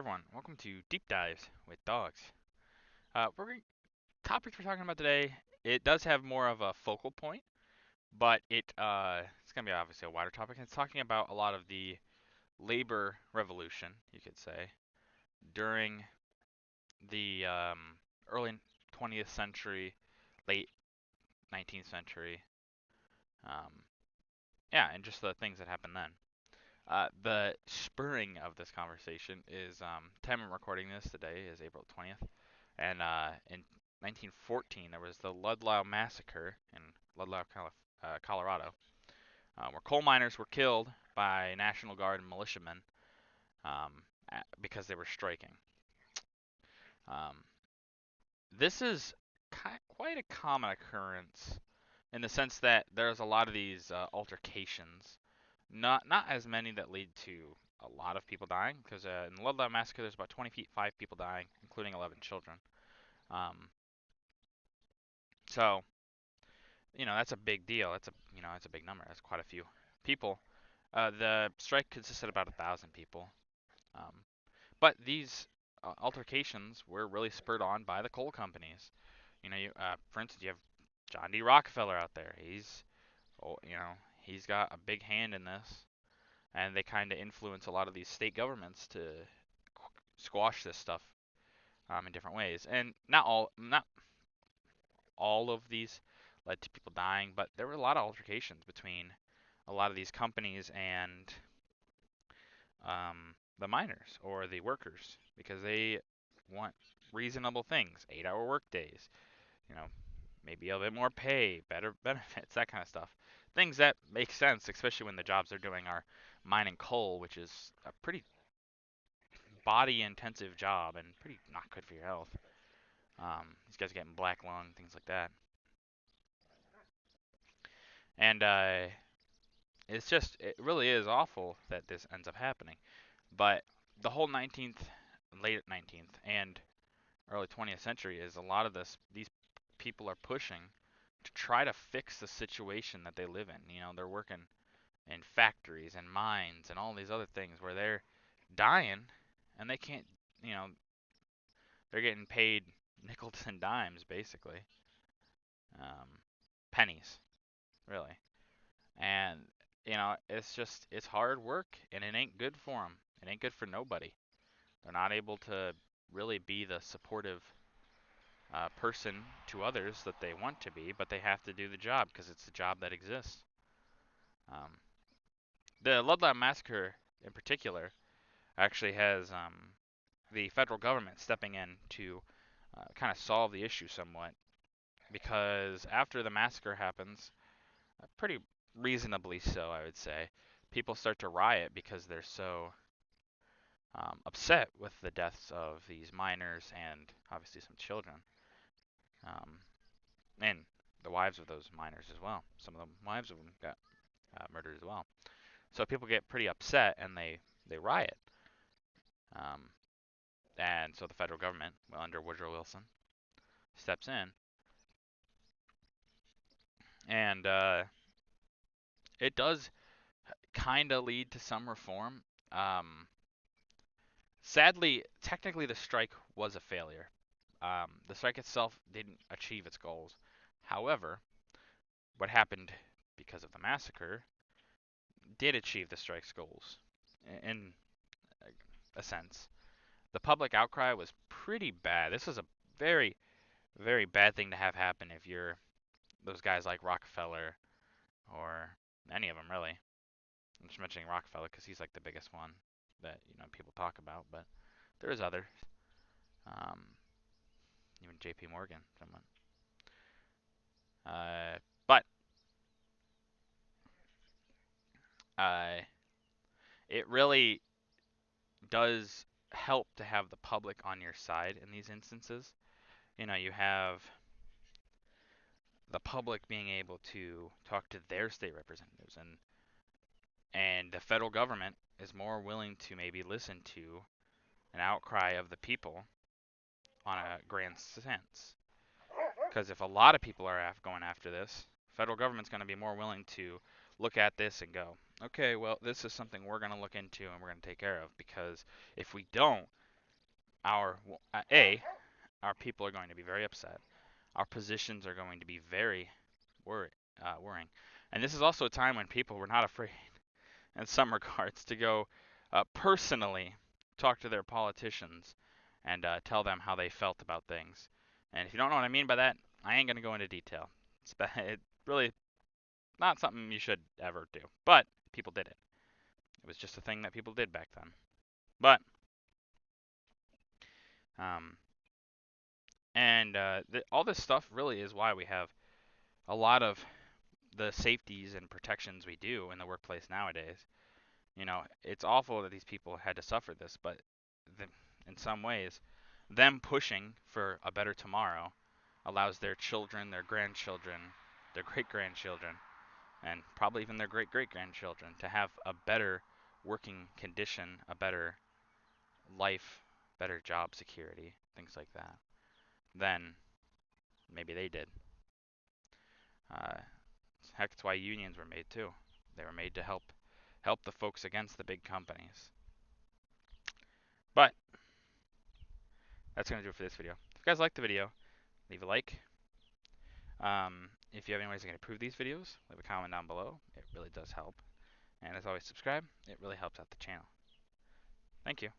everyone, welcome to Deep Dives with Dogs. Topics we're talking about today. It does have more of a focal point, but it's gonna be obviously a wider topic. It's talking about a lot of the labor revolution, you could say, during the early 20th century, late 19th century. Um, yeah, and just the things that happened then. The spurring of this conversation is time I'm recording this today is April 20th. And in 1914, there was the Ludlow Massacre in Ludlow, Colorado, where coal miners were killed by National Guard and militiamen because they were striking. Um, this is quite a common occurrence in the sense that there's a lot of these altercations. Not as many that lead to a lot of people dying, because in the Ludlow Massacre, there's about 25 people dying, including 11 children. Um, so that's a big deal. That's a big number. That's quite a few people. The strike consisted of about 1,000 people. Um, but these altercations were really spurred on by the coal companies. For instance, you have John D. Rockefeller out there. Oh, he's got a big hand in this, and they kind of influence a lot of these state governments to squash this stuff in different ways. And not all of these led to people dying, but there were a lot of altercations between a lot of these companies and the miners or the workers because they want reasonable things, 8-hour work days, you know, maybe a bit more pay, better benefits, that kind of stuff. Things that make sense, especially when the jobs they're doing are mining coal, which is a pretty body intensive job and pretty not good for your health. These guys are getting black lung, things like that. And it really is awful that this ends up happening. But the whole 19th, late 19th, and early 20th century is a lot of these people are pushing to try to fix the situation that they live in. They're working in factories and mines and all these other things where they're dying and they can't, you know, they're getting paid nickels and dimes basically, um, pennies, really. And it's hard work and it ain't good for them. It ain't good for nobody. They're not able to really be the supportive person to others that they want to be, but they have to do the job because it's the job that exists. Um, the Ludlow Massacre, in particular, actually has the federal government stepping in to kind of solve the issue somewhat, because after the massacre happens, pretty reasonably so, I would say, people start to riot because they're so upset with the deaths of these miners and obviously some children. Um, and the wives of those miners as well. Some of the wives of them got murdered as well. So people get pretty upset and they riot. Um, and so the federal government, well, under Woodrow Wilson, steps in, and it does kind of lead to some reform. Um, Sadly, technically, the strike was a failure. The strike itself didn't achieve its goals. However, what happened because of the massacre did achieve the strike's goals in a sense. The public outcry was pretty bad. This is a very, very bad thing to have happen if you're those guys like Rockefeller or any of them really. I'm just mentioning Rockefeller because he's like the biggest one that people talk about, but there's others. Um, Even J.P. Morgan, someone. But uh, it really does help to have the public on your side in these instances. You have the public being able to talk to their state representatives, and the federal government is more willing to maybe listen to an outcry of the people on a grand sense. Because if a lot of people are going after this, federal government's going to be more willing to look at this and go, okay, well, this is something we're going to look into and we're going to take care of. Because if we don't, our people are going to be very upset. Our positions are going to be very worrying. And this is also a time when people were not afraid, in some regards, to go personally talk to their politicians and tell them how they felt about things. And if you don't know what I mean by that, I ain't going to go into detail. It's really not something you should ever do. But people did it. It was just a thing that people did back then. But, um, all this stuff really is why we have a lot of the safeties and protections we do in the workplace nowadays. You know, it's awful that these people had to suffer this, but the, in some ways, them pushing for a better tomorrow allows their children, their grandchildren, their great grandchildren, and probably even their great great grandchildren to have a better working condition, a better life, better job security, things like that, than maybe they did. Uh, Heck, it's why unions were made too. They were made to help the folks against the big companies. But that's gonna do it for this video. If you guys liked the video, leave a like. If you have any ways to improve these videos, leave a comment down below. It really does help. And as always, subscribe. It really helps out the channel. Thank you.